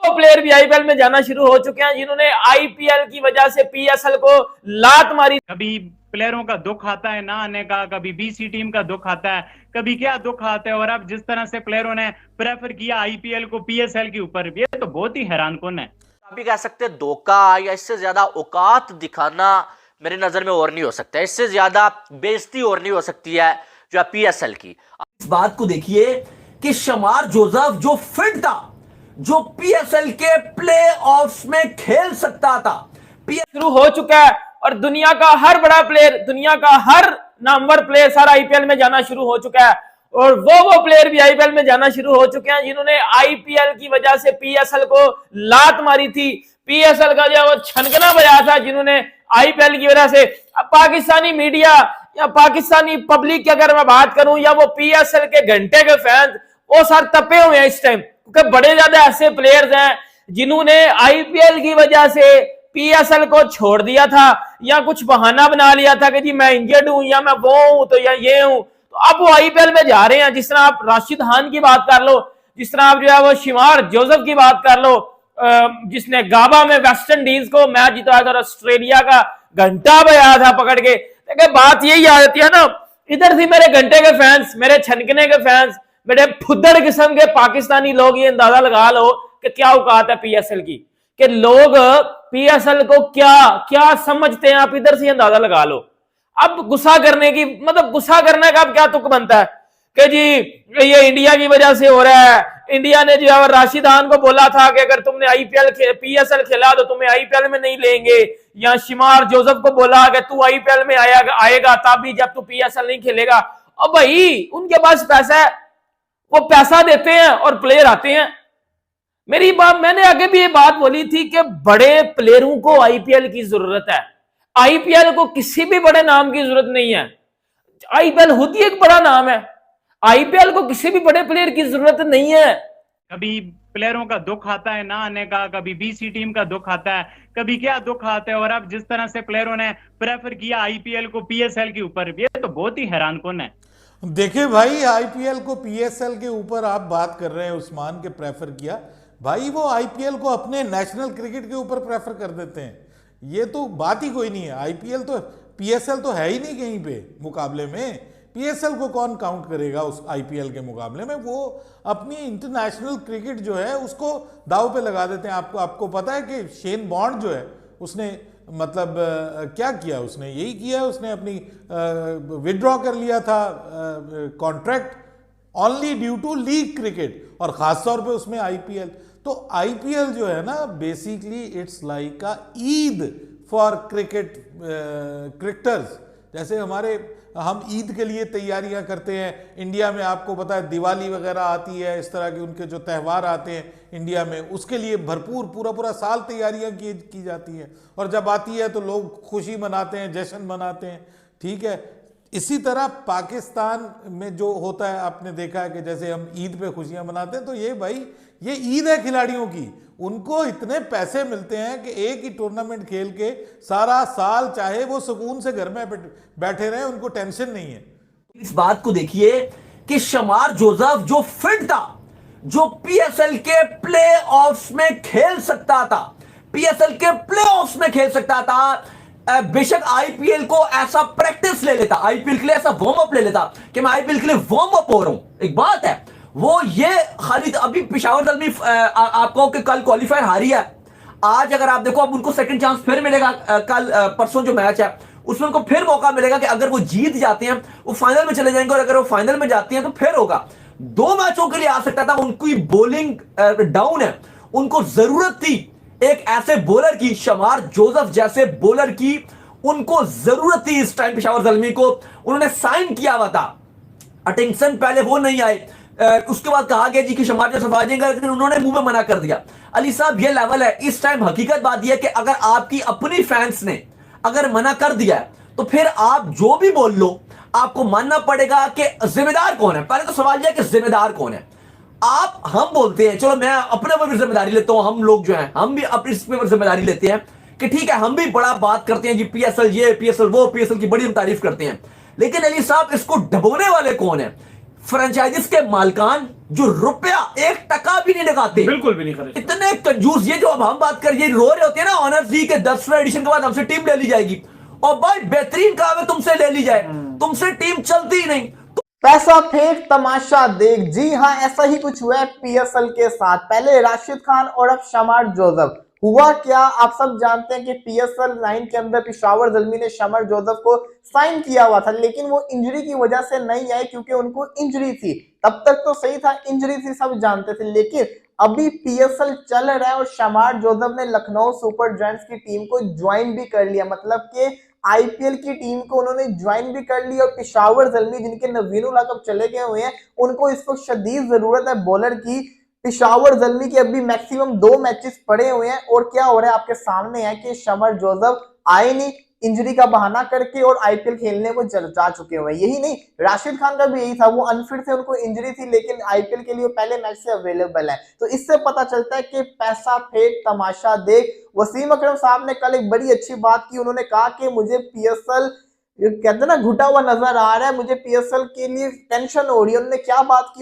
तो प्लेयर भी आईपीएल में जाना शुरू हो चुके हैं जिन्होंने आईपीएल की वजह से पीएसएल को लात मारी। कभी प्लेयरों का दुख आता है ना आने का, कभी बीसी टीम का दुख आता है, कभी क्या दुख आता है, और अब जिस तरह से प्लेयरों ने प्रेफर किया आईपीएल को पीएसएल के ऊपर, ये तो बहुत ही हैरानकुन है। आप भी कह सकते हैं धोखा, या इससे ज्यादा औकात दिखाना मेरी नजर में और नहीं हो सकता, इससे ज्यादा बेइज्जती और नहीं हो सकती है जो पीएसएल की। इस बात को देखिए कि शमार जोसेफ जो फिट था, जो पीएसएल के प्ले ऑफ्स में खेल सकता था, शुरू हो चुका है और दुनिया का हर बड़ा प्लेयर, दुनिया का हर नामवर प्लेयर सारा आईपीएल में जाना शुरू हो चुका है। और वो प्लेयर भी आईपीएल में जाना शुरू हो चुके हैं जिन्होंने आईपीएल की वजह से पीएसएल को लात मारी थी, पीएसएल का जो वो छनकना बजा था जिन्होंने आईपीएल की वजह से। अब पाकिस्तानी मीडिया या पाकिस्तानी पब्लिक की अगर मैं बात करूं, या वो पीएसएल के घंटे के फैंस, वो सारे तपे हुए हैं इस टाइम, क्योंकि बड़े ज्यादा ऐसे प्लेयर्स हैं जिन्होंने आईपीएल की वजह से पीएसएल को छोड़ दिया था, या कुछ बहाना बना लिया था कि जी मैं इंजर्ड हूं, या मैं वो हूं, तो या ये हूं, तो अब वो आईपीएल में जा रहे हैं। जिस तरह आप राशिद खान की बात कर लो, जिस तरह आप जो है वो शमार जोसेफ की बात कर लो, जिसने गाबा में वेस्ट इंडीज को मैच जिताया था और ऑस्ट्रेलिया का घंटा बजाया था पकड़ के। लेकिन बात यही आ जाती है ना, इधर से मेरे घंटे के फैंस, मेरे छनकने के फैंस, मेरे फुद्दड़ किस्म के पाकिस्तानी लोग ये अंदाजा लगा लो कि क्या औकात है पीएसएल की, कि लोग पीएसएल को क्या क्या समझते हैं, आप इधर से अंदाजा लगा लो। अब गुस्सा करने की, मतलब गुस्सा करने का अब क्या तुक बनता है कि जी ये इंडिया की वजह से हो रहा है, इंडिया ने जो है राशिद खान को बोला था कि अगर तुमने पीएसएल खेला तो तुम्हें आईपीएल में नहीं लेंगे, या शमार जोसेफ को बोला कि तू आईपीएल में आएगा तभी जब तू पीएसएल नहीं खेलेगा। अब भाई उनके पास पैसा है, वो पैसा देते हैं और प्लेयर आते हैं। मेरी बात, मैंने आगे भी ये बात बोली थी कि बड़े प्लेयरों को आईपीएल की जरूरत है, आईपीएल को किसी भी बड़े नाम की जरूरत नहीं है। आईपीएल खुद ही एक बड़ा नाम है, आईपीएल को किसी भी बड़े प्लेयर की जरूरत नहीं है। कभी प्लेयरों का दुख आता है ना आने का, कभी बीसी टीम का दुख आता है, कभी क्या दुख आता है, और अब जिस तरह से प्लेयरों ने प्रेफर किया आईपीएल को पीएसएल के ऊपर, ये तो बहुत ही हैरानकुन है। देखिए भाई, आईपीएल को पीएसएल के ऊपर आप बात कर रहे हैं, उस्मान के प्रेफर किया, भाई वो आईपीएल को अपने नेशनल क्रिकेट के ऊपर प्रेफर कर देते हैं, ये तो बात ही कोई नहीं है। आईपीएल तो, पीएसएल तो है ही नहीं कहीं पे मुकाबले में, पीएसएल को कौन काउंट करेगा उस आईपीएल के मुकाबले में। वो अपनी इंटरनेशनल क्रिकेट जो है उसको दाव पे लगा देते हैं। आपको पता है कि शेन बॉन्ड जो है उसने मतलब क्या किया, उसने यही किया, उसने अपनी विड्रॉ कर लिया था contract only due to league cricket, और खासतौर पे उसमें आईपीएल। तो आईपीएल जो है ना, basically it's like a Eid for cricketers. जैसे हम ईद के लिए तैयारियां करते हैं, इंडिया में आपको पता है दिवाली वगैरह आती है, इस तरह के उनके जो त्यौहार आते हैं इंडिया में, उसके लिए भरपूर पूरा साल तैयारियां की जाती हैं, और जब आती है तो लोग खुशी मनाते हैं, जश्न मनाते हैं, ठीक है। इसी तरह पाकिस्तान में जो होता है, आपने देखा है कि जैसे हम ईद पे खुशियां मनाते हैं, तो ये भाई ये ईद है खिलाड़ियों की। उनको इतने पैसे मिलते हैं कि एक ही टूर्नामेंट खेल के सारा साल चाहे वो सुकून से घर में बैठे रहे, उनको टेंशन नहीं है। इस बात को देखिए कि शमार जोसेफ जो फिट था, जो पीएसएल के प्ले ऑफ्स में खेल सकता था, पीएसएल के प्ले ऑफ्स में खेल सकता था। बेशक आईपीएल को ऐसा प्रैक्टिस ले लेता, आईपीएल के लिए ऐसा वार्म अप ले लेता कि मैं आईपीएल के लिए वार्म अप हो रहा हूं, एक बात है। वो ये खालिद अभी पेशावर दल में आपको कि कल क्वालिफायर हारी है, आज अगर आप देखो अब उनको सेकंड चांस फिर मिलेगा। कल परसों जो मैच है उसमें उनको फिर मौका मिलेगा कि अगर वो जीत जाते हैं वो फाइनल में चले जाएंगे, और अगर वो फाइनल में जाती हैं तो फिर होगा। 2 मैचों के लिए आ सकता था, उनकी बॉलिंग डाउन है, उनको जरूरत थी एक ऐसे बॉलर की, शमार जोसेफ जैसे बॉलर की उनको जरूरत थी इस टाइम पेशावर जल्मी को। उन्होंने साइन किया हुआ था, अटिंगसन पहले वो नहीं आए, उसके बाद कहा गया जी कि शमार जोसेफ आ जाएंगे, लेकिन उन्होंने मुंह में मना कर दिया। अली साहब ये लेवल है इस टाइम। हकीकत बात यह कि अगर आपकी अपनी फैंस ने अगर मना कर दिया है तो फिर आप जो भी बोल लो आपको मानना पड़ेगा कि जिम्मेदार कौन है। पहले तो सवाल यह कि जिम्मेदार कौन है। हम बोलते हैं, चलो मैं अपने ऊपर जिम्मेदारी लेता हूं, हम लोग जो हैं हम भी अपने इस पर जिम्मेदारी लेते हैं कि ठीक है हम भी बड़ा बात करते हैं जी, पीएसएल ये पीएसएल वो, पीएसएल की बड़ी हम तारीफ करते हैं, लेकिन अली साहब इसको डबोने वाले कौन है? फ्रेंचाइजीज के मालकान जो रुपया 1% भी नहीं लगाते, बिल्कुल भी नहीं खर्च। इतने कंजूस। ये जो अब हम बात कर, ये रो रहे होते हैं ना ऑनर्स जी के 10वें एडिशन के बाद हमसे टीम ले ली जाएगी, और भाई बेहतरीन काम है तुमसे ले ली जाए, तुमसे टीम चलती ही नहीं। पैसा फेंक तमाशा देख, जी हाँ ऐसा ही कुछ हुआ है पीएसएल के साथ। पहले राशिद खान और अब शमार जोसेफ। हुआ क्या, आप सब जानते हैं कि पीएसएल 9 के अंदर पेशावर ज़ल्मी ने शमार जोसेफ को साइन किया हुआ था, लेकिन वो इंजरी की वजह से नहीं आए क्योंकि उनको इंजरी थी। तब तक तो सही था, इंजरी थी सब जानते थे, लेकिन अभी पीएसएल चल रहा है और शमार जोसेफ ने लखनऊ सुपर जायंट्स की टीम को ज्वाइन भी कर लिया, मतलब कि आईपीएल की टीम को उन्होंने ज्वाइन भी कर लिया। और पेशावर ज़ल्मी जिनके नवीन उल हक चले गए हुए हैं, उनको इस वक्त शदीद जरूरत है बॉलर की। पेशावर ज़ल्मी के अभी मैक्सिमम 2 मैचेस पड़े हुए हैं, और क्या हो रहा है आपके सामने है कि शमार जोसेफ आए नहीं, इंजरी का बहाना करके, और आईपीएल खेलने को जा चुके हुए हैं। यही नहीं, राशिद खान का भी यही था, वो अनफिट थे, उनको इंजरी थी, लेकिन आईपीएल के लिए पहले मैच से अवेलेबल है। तो इससे पता चलता है कि पैसा फेंक तमाशा देख। वसीम अकरम साहब ने कल एक बड़ी अच्छी बात की, उन्होंने कहा कि मुझे पीएसएल कहते हैं ना घुटा हुआ नजर आ रहा है, मुझे पीएसएल के लिए टेंशन हो रही है। उन्होंने क्या बात की?